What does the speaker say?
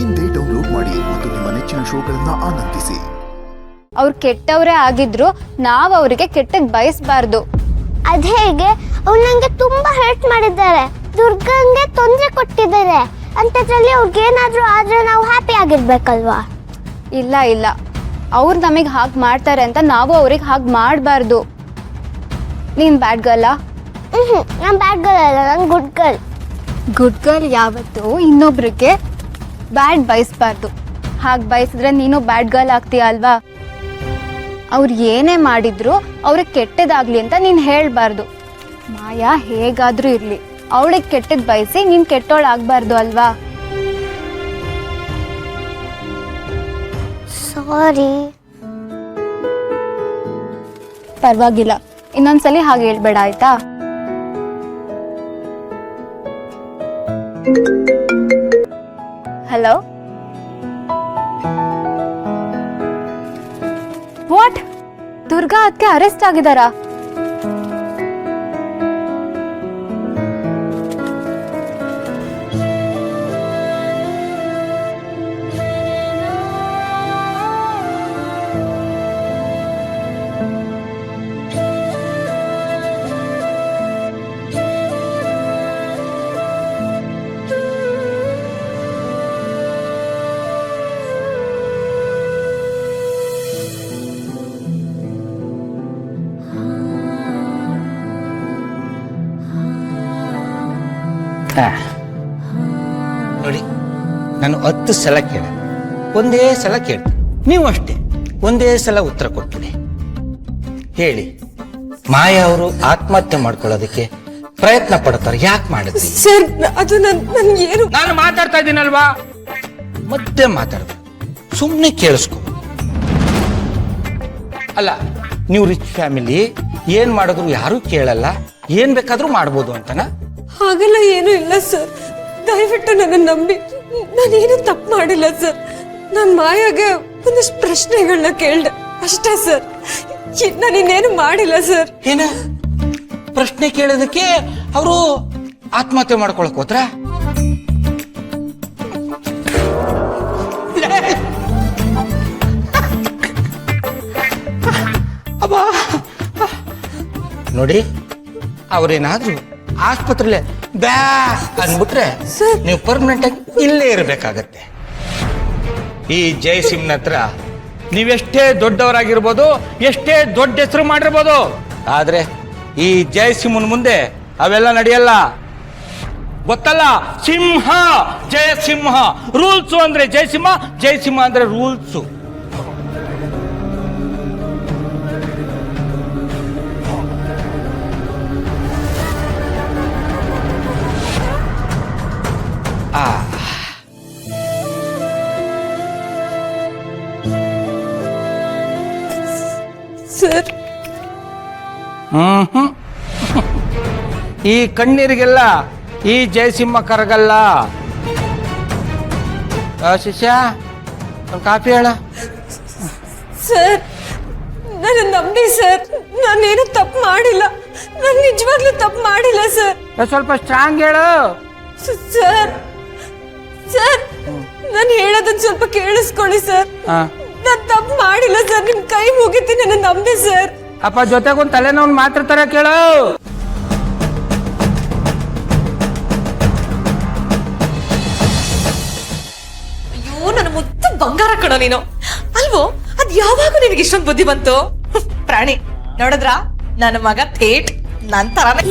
ಇಂದೇ ಡೌನ್ಲೋಡ್ ಮಾಡಿ ಮತ್ತು ನಿಮ್ಮ ನೆಚ್ಚಿನ ಶೋಗಳನ್ನ ಆನಂದಿಸಿ. ಅವ್ರು ಕೆಟ್ಟವರೇ ಆಗಿದ್ರು ನಾವು ಅವರಿಗೆ ಕೆಟ್ಟದ್ ಬಯಸಬಾರ್ದು. ಅದ್ ಹೇಗೆ? ಅವ್ರು ನಂಗೆ ತುಂಬಾ ಹರ್ಟ್ ಮಾಡಿದ್ದಾರೆ, ದುರ್ಗಂಗೆ ತೊಂದರೆ ಕೊಟ್ಟಿದ್ದಾರೆ ಅಂತದ್ರಲ್ಲಿ ಅವ್ರಿಗೇನಾದ್ರೂ ಆದ್ರೆ ನಾವು ಹ್ಯಾಪಿ ಆಗಿರ್ಬೇಕಲ್ವಾ? ಇಲ್ಲ ಇಲ್ಲ, ಅವ್ರು ನಮಗೆ ಹಾಗೆ ಮಾಡ್ತಾರೆ ಅಂತ ನಾವು ಅವ್ರಿಗೆ ಹಾಗೆ ಮಾಡಬಾರ್ದು. ನೀನ್ ಬ್ಯಾಡ್ ಗರ್ಲ? ನಾನು ಬ್ಯಾಡ್ ಗರ್ಲ್ ಅಲ್ಲ, ನಾನು ಗುಡ್ ಗರ್ಲ್. ಗುಡ್ ಗರ್ಲ್ ಯಾವತ್ತು ಇನ್ನೊಬ್ರಿಗೆ ಬ್ಯಾಡ್ ಬಯಸಬಾರ್ದು. ಹಾಗೆ ಬಯಸಿದ್ರೆ ನೀನು ಬ್ಯಾಡ್ ಗರ್ಲ್ ಆಗ್ತೀಯ ಅಲ್ವಾ? ಅವ್ರು ಏನೇ ಮಾಡಿದ್ರು ಅವ್ರಿಗೆ ಕೆಟ್ಟದಾಗ್ಲಿ ಅಂತ ನೀನು ಹೇಳಬಾರ್ದು. ಮಾಯಾ ಹೇಗಾದ್ರೂ ಇರ್ಲಿ, ಅವಳಿಗೆ ಕೆಟ್ಟದ್ ಬಯಸಿ ನೀನ್ ಕೆಟ್ಟೋಳಾಗಬಾರ್ದು ಅಲ್ವಾ? ಸಾರಿ. ಪರವಾಗಿಲ್ಲ, ಇನ್ನೊಂದ್ಸಲಿ ಹಾಗೆ ಹೇಳ್ಬೇಡ ಆಯ್ತಾ? Hello, what? ದುರ್ಗಾ ಅದಕ್ಕೆ ಅರೆಸ್ಟ್ ಆಗಿದಾರಾ? ನೋಡಿ, ನಾನು 10 ಸಲ ಕೇಳ, ಒಂದೇ ಸಲ ಕೇಳ್ತೀನಿ, ನೀವು ಅಷ್ಟೇ ಒಂದೇ ಸಲ ಉತ್ತರ ಕೊಟ್ಬಿಡಿ. ಹೇಳಿ, ಮಾಯಾ ಅವರು ಆತ್ಮಹತ್ಯೆ ಮಾಡ್ಕೊಳ್ಳೋದಕ್ಕೆ ಪ್ರಯತ್ನ ಪಡ್ತಾರೆ, ಯಾಕೆ ಮಾಡಿದ್ರಿ? ಸರ್, ಅದು ಏನು? ನಾನು ಮಾತಾಡ್ತಾ ಇದ್ದೀನಲ್ವಾ, ಮಧ್ಯೆ ಮಾತಾಡ್ಬೇಕು, ಸುಮ್ಮನೆ ಕೇಳಿಸ್ಕೊ. ಅಲ್ಲ, ನೀವು ರಿಚ್ ಫ್ಯಾಮಿಲಿ, ಏನ್ ಮಾಡಿದ್ರು ಯಾರು ಕೇಳಲ್ಲ, ಏನ್ ಬೇಕಾದ್ರೂ ಮಾಡ್ಬೋದು ಅಂತನಾ? ಹಾಗೆಲ್ಲ ಏನೂ ಇಲ್ಲ ಸರ್, ದಯವಿಟ್ಟು ನನ್ನ ನಂಬಿ. ನಾನೇನು ತಪ್ಪು ಮಾಡಿಲ್ಲ ಸರ್. ನಾನು ಮಾಯಾಗೆ ಒಂದಷ್ಟು ಪ್ರಶ್ನೆಗಳನ್ನ ಕೇಳ್ದೆ ಅಷ್ಟೇ ಸರ್, ನಾನಿನ್ನೇನು ಮಾಡಿಲ್ಲ ಸರ್. ಏನ ಪ್ರಶ್ನೆ ಕೇಳೋದಕ್ಕೆ ಅವರು ಆತ್ಮಹತ್ಯೆ ಮಾಡ್ಕೊಳಕ್ ಹೋದ್ರ? ನೋಡಿ, ಅವ್ರೇನಾದ್ರೂ ಆಸ್ಪತ್ರೆಲೆ ಬ್ಯಾ ಅಂದ್ಬಿಟ್ರೆ ನೀವು ಪರ್ಮನೆಂಟ್ ಆಗಿ ಇಲ್ಲೇ ಇರಬೇಕಾಗತ್ತೆ. ಈ ಜಯಸಿಂಹನ ಹತ್ರ ನೀವೆಷ್ಟೇ ದೊಡ್ಡವರಾಗಿರ್ಬೋದು, ಎಷ್ಟೇ ದೊಡ್ಡ ಹೆಸರು ಮಾಡಿರ್ಬೋದು, ಆದ್ರೆ ಈ ಜಯಸಿಂಹನ ಮುಂದೆ ಅವೆಲ್ಲ ನಡೆಯಲ್ಲ. ಗೊತ್ತಲ್ಲ, ಸಿಂಹ ಜಯಸಿಂಹ. ರೂಲ್ಸು ಅಂದ್ರೆ ಜಯಸಿಂಹ, ಜಯಸಿಂಹ ಅಂದ್ರೆ ರೂಲ್ಸು. ಸರ್, ಈ ಕಣ್ಣೀರಿಗೆಲ್ಲ ಈ ಜಯಸಿಂಹ ಕರಗಲ್ಲ. ಶಿಷ್ಯ, ಒಂದು ಕಾಫಿ ಹೇಳ. ಸರ್, ನನ್ನ ನಂಬಿ ಸರ್, ನಾನೇನು ತಪ್ಪು ಮಾಡಿಲ್ಲ. ನಾನು ನಿಜವಾಗ್ಲೂ ತಪ್ಪು ಮಾಡಿಲ್ಲ ಸರ್. ಸ್ವಲ್ಪ ಸ್ಟ್ರಾಂಗ್ ಹೇಳು. ಸರ್, ಸರ್, ನಾನು ಹೇಳೋದನ್ನ ಸ್ವಲ್ಪ ಕೇಳಿಸ್ಕೊಳ್ಳಿ ಸರ್. ನಾನು ತಪ್ಪು ಮಾಡಿಲ್ಲ ಸರ್, ನಿಮ್ ಕೈ ಮುಗಿತೀನಿ, ನನ್ನ ನಂಬಿ ಸರ್. ಅಪ್ಪ ಜೊತೆಗೊಂದು ತಲೆನೋವು ಮಾತ್ರ ತರ ಕೇಳು. ಅಯ್ಯೋ, ನನ್ನ ಮುದ್ದು ಬಂಗಾರ ಕಣೋ ನೀನು, ಅಲ್ವೋ? ಅದ್ ಯಾವಾಗ ನಿನಗೆ ಇಷ್ಟೊಂದು ಬುದ್ಧಿ ಬಂತು? ಪ್ರಾಣಿ ನೋಡಿದ್ರ, ನನ್ನ ಮಗ ಥೇಟ್ ನನ್ ತರಾನೇ.